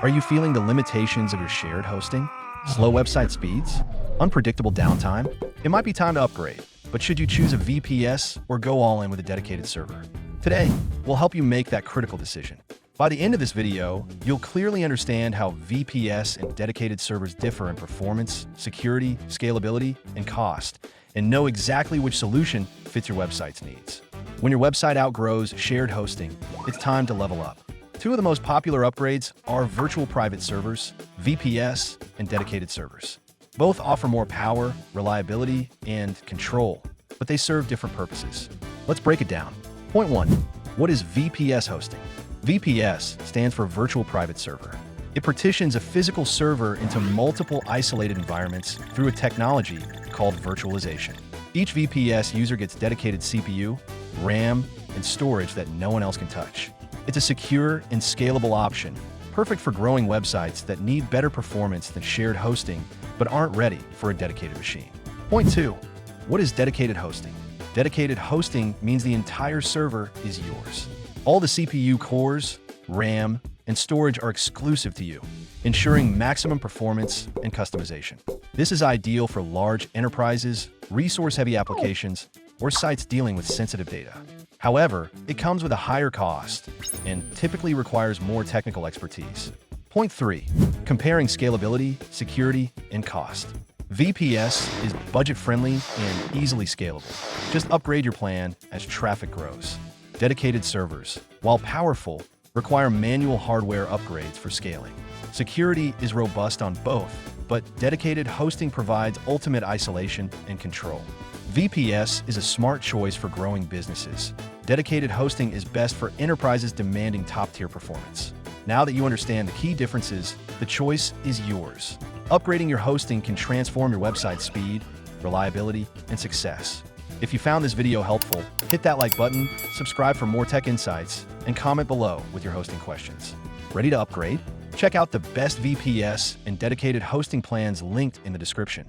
Are you feeling the limitations of your shared hosting? Slow website speeds? Unpredictable downtime? It might be time to upgrade, but should you choose a VPS or go all in with a dedicated server? Today, we'll help you make that critical decision. By the end of this video, you'll clearly understand how VPS and dedicated servers differ in performance, security, scalability, and cost, and know exactly which solution fits your website's needs. When your website outgrows shared hosting, it's time to level up. Two of the most popular upgrades are virtual private servers, VPS, and dedicated servers. Both offer more power, reliability, and control, but they serve different purposes. Let's break it down. Point 1. What is VPS hosting? VPS stands for Virtual Private Server. It partitions a physical server into multiple isolated environments through a technology called virtualization. Each VPS user gets dedicated CPU, RAM, and storage that no one else can touch. It's a secure and scalable option, perfect for growing websites that need better performance than shared hosting but aren't ready for a dedicated machine. Point 2. What is dedicated hosting? Dedicated hosting means the entire server is yours. All the CPU cores, RAM, and storage are exclusive to you, ensuring maximum performance and customization. This is ideal for large enterprises, resource-heavy applications, or sites dealing with sensitive data. However, it comes with a higher cost and typically requires more technical expertise. Point 3. Comparing scalability, security, and cost. VPS is budget-friendly and easily scalable. Just upgrade your plan as traffic grows. Dedicated servers, while powerful, require manual hardware upgrades for scaling. Security is robust on both, but dedicated hosting provides ultimate isolation and control. VPS is a smart choice for growing businesses. Dedicated hosting is best for enterprises demanding top-tier performance. Now that you understand the key differences, the choice is yours. Upgrading your hosting can transform your website's speed, reliability, and success. If you found this video helpful, hit that like button, subscribe for more tech insights, and comment below with your hosting questions. Ready to upgrade? Check out the best VPS and dedicated hosting plans linked in the description.